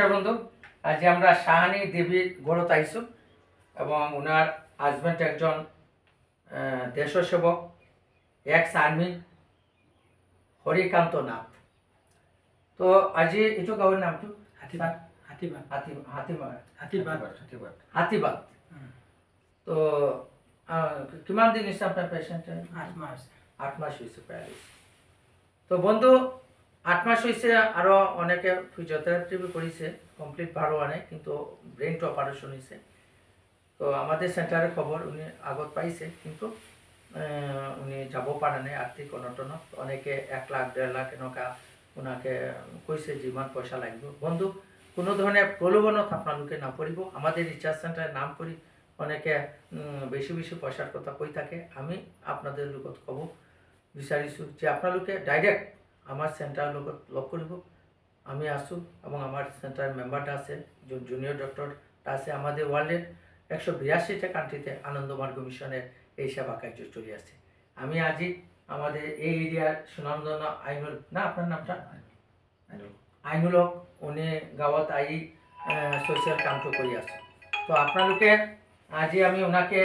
নমস্কার বন্ধু। আজ আমরা সাহানি দেবীর গড়ত আইসু এবং ওনার হাজব্যান্ড একজন দেশসেবক, এক্স আর্মি হরিকান্ত নাথ। তো আজি এইটো গাঁৱৰ নামটো হাতীবাদ। তো কিমান দিন হৈছে আপোনাৰ পেচেণ্ট? 8 মাস হৈছে প্যারালাইসিস। তো বন্ধু 8 মাস হয়েছে, আরও অনেকে ফিজিওথেরাপি করেছে, কমপ্লিট ভালো হয় নাই, কিন্তু ব্রেন টু অপারেশন হয়েছে। তো আমাদের সেন্টারে খবর উনি আগত পাইছে, কিন্তু উনি যাব পারে নাই আর্থিক অনটনত। অনেকে 1 লাখ 1.5 লাখ এনেকা ওনাকে কইছে যিমান পয়সা লাগবে। বন্ধু কোনো ধরনের প্রলোভনত আপনাদের না পড়ব। আমাদের রিচার্জ সেন্টারের নাম করি অনেকে বেশি বেশি পয়সার কথা কই থাকে। আমি আপনাদের লগত কব বিচাৰিছোঁ যে আপোনালোকে ডাইরেক্ট আমার সেন্টার লগত লগ করব। আমি আসু এবং আমার সেন্টারের মেম্বারটা আছে, জুনিয়র ডক্টরটা আছে। আমাদের ওয়ার্ল্ডের 182টা কান্ট্রিতে আনন্দমার্গ মিশনের এই সেবা কার্য চলে আসছে। আমি আজই আমাদের এই এরিয়ার সুনামধন্য আইনুল, না আপনার নামটা আইনুল হক, উনি গাঁৱত আই সোশ্যাল কামটো করে আসছে। তো আপনালোকে আজি আমি ওনাকে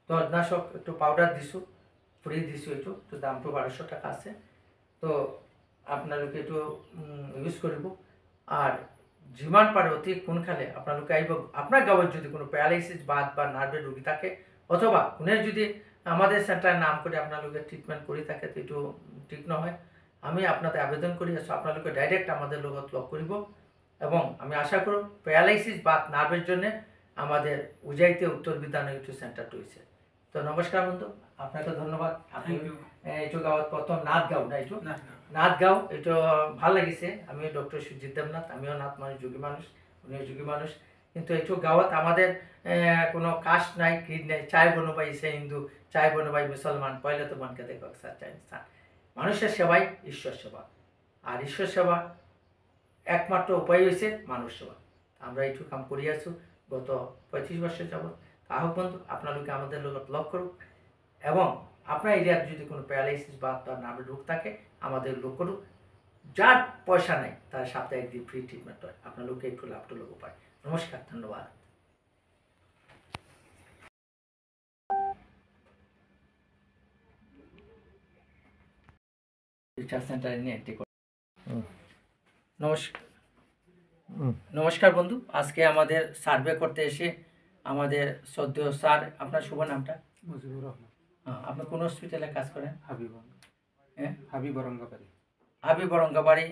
দর্দনাশক একটু পাউডার দিছোঁ, ফ্রি দিছোঁ। এইটো তো দামটো 1200 টাকা আছে। তো আপনালোকে একটু ইউজ করব। আর যিমান পারে অতি সোনকালে আপনালোকে আইব। আপনার গাঁৱত যদি কোনো প্যারালাইসিস বাত বা নার্ভের রোগী থাকে, অথবা কোনের যদি আমাদের সেন্টারের নাম করে আপনালোকে ট্রিটমেন্ট করে থাকে, তো একটু ঠিক নহয়। আমি আপনাদের আবেদন করি আছো আপনালোকে ডাইরেক্ট আমাদের লগত লগ করব। এবং আমি আশা করব প্যারালাইসিস বাত নার্ভের জন্য আমাদের উজাইতে উত্তর বিদ্যানগর সেন্টারটা হয়েছে। তো নমস্কার বন্ধু, আপনাকে ধন্যবাদ। আপনি এইটো গাঁৱত প্রথম নাথগাঁও, না এইটো নাথগাঁও, এইটো ভাল লাগিছে। আমি ডক্টর সুজিত দেবনাথ, আমিও নাথ মানুষ, যোগী মানুষ, উনিও যোগী মানুষ। কিন্তু এইটো গাঁৱত আমাদের কোনো কাস্ট নাই, ক্রিড নাই। চাই বনবাই সে হিন্দু, চাই বনবাই মুসলমান, পয়লে তো মনকে দেখো স্যার চাই ইনসান। মানুষের সেবাই ঈশ্বর সেবা, আর ঈশ্বর সেবা একমাত্র উপায় হয়েছে মানুষ সেবা। আমরা এইটু কাম করি আছো গত 35 বছর যাবত। তাহলে বন্ধু আপনালোকে আমাদের লগত লগ করুক, এবং আপনার এরিয়ার যদি কোনো প্যারালাইসিস বা তার নার্ভের রোগ থাকে আমাদের লোক করুক। যার পয়সা নেই তার সপ্তাহে একদিন ফ্রি ট্রিটমেন্ট হয়। আপনার লোকে একটু লাভটা লোক পায়। নমস্কার, ধন্যবাদ। রিচার্জ সেন্টারে নিয়ে একটি নমস্কার বন্ধু। আজকে আমাদের সার্ভে করতে এসে আমাদের সদ্য স্যার, আপনার শুভ নামটা? মুজিবুর রহমান। আপনি কোন হসপিটালে কাজ করেন? হাবিব অরঙ্গাবাড়ি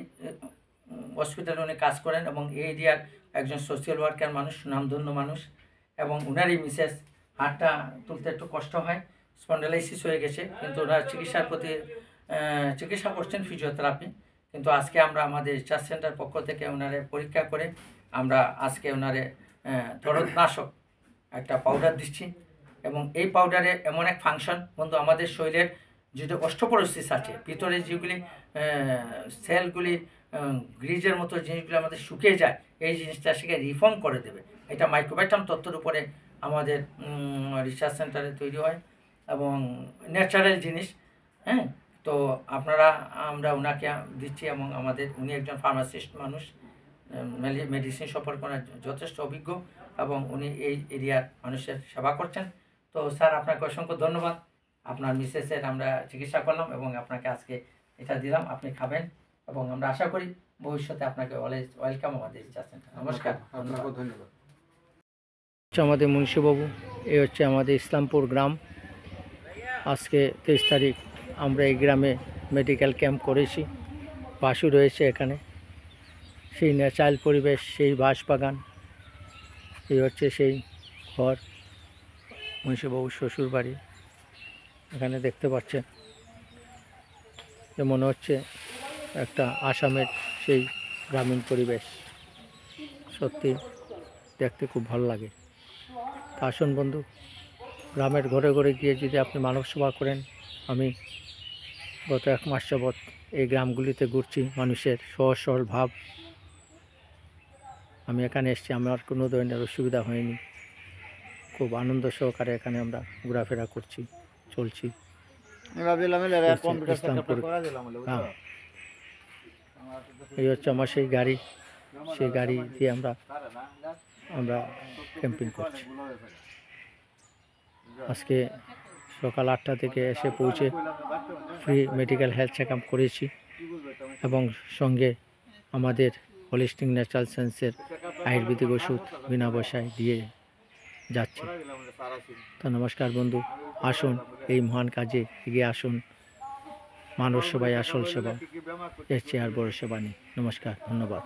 হসপিটালে উনি কাজ করেন, এবং এই এরিয়ার একজন সোশ্যাল ওয়ার্কার মানুষ, সুনামধন্য মানুষ। এবং ওনারই মিসেস হাতটা তুলতে একটু কষ্ট হয়, স্পন্ডালাইসিস হয়ে গেছে, কিন্তু ওনার চিকিৎসার প্রতি চিকিৎসা করছেন ফিজিওথেরাপি। কিন্তু আজকে আমরা আমাদের রিসার্চ সেন্টার পক্ষ থেকে ওনারে পরীক্ষা করে আমরা আজকে ওনারে দরদনাশক একটা পাউডার দিচ্ছি। এবং এই পাউডারে এমন এক ফাংশন বন্ধু, আমাদের শরীরের যেটা অস্টোপরোসিস আছে, ভিতরে যেগুলি সেলগুলি গ্রিজের মতো জিনিসগুলি আমাদের শুকিয়ে যায়, এই জিনিসটা সেকে রিফর্ম করে দেবে। এটা মাইক্রোবায়োটাম তত্ত্বের উপরে আমাদের রিসার্চ সেন্টারে তৈরি হয়, এবং ন্যাচারাল জিনিস। হ্যাঁ, তো আপনারা আমরা ওনাকে দিচ্ছি, এবং আমাদের উনি একজন ফার্মাসিস্ট মানুষ, মেডিসিন সম্পর্কে যথেষ্ট অভিজ্ঞ, এবং উনি এই এরিয়ার মানুষের সেবা করছেন। তো স্যার আপনাকে অসংখ্য ধন্যবাদ। আপনার মিসেসের আমরা চিকিৎসা করলাম এবং আপনাকে আজকে এটা দিলাম, আপনি খাবেন, এবং আমরা আশা করি ভবিষ্যতে আপনাকে ওয়েলকাম আমাদের রিসার্চ সেন্টার। নমস্কার, ধন্যবাদ। আমাদের মুন্সিবাবু, এই হচ্ছে আমাদের ইসলামপুর গ্রাম। আজকে 23 তারিখ আমরা এই গ্রামে মেডিকেল ক্যাম্প করেছি। বাসু রয়েছে এখানে, সেই ন্যাচারাল পরিবেশ, সেই বাঁশবাগান, এই হচ্ছে সেই ঘর, মুন্সিবাবুর শ্বশুর বাড়ি। এখানে দেখতে পাচ্ছেন যে মনে হচ্ছে একটা আসামের সেই গ্রামীণ পরিবেশ, সত্যি দেখতে খুব ভালো লাগে। তা আসুন বন্ধু, গ্রামের ঘরে ঘরে গিয়ে যদি আপনি মানব সেবা করেন। আমি গত 1 মাস যাবৎ এই গ্রামগুলিতে ঘুরছি, মানুষের সহজ সরল ভাব। আমি এখানে এসেছি, আমার কোনো ধরনের অসুবিধা হয়নি, খুব আনন্দ সহকারে এখানে আমরা ঘোরাফেরা করছি, চলছি। এই হচ্ছে আমার সেই গাড়ি, সেই গাড়ি দিয়ে আমরা ক্যাম্পিং করছি। আজকে সকাল 8টা থেকে এসে পৌঁছে free medical health check up করেছি এবং সঙ্গে আমাদের হোলিস্টিক ন্যাচারাল সায়েন্সের আয়ুর্বেদিক ওষুধ বিনা পয়সায় দিয়ে যাচ্ছে। তো নমস্কার বন্ধু, আসুন এই মহান কাজে এগিয়ে আসুন। মানব সেবাই আসল সেবা, এর চেয়ে আর বড় সেবা নেই। নমস্কার, ধন্যবাদ।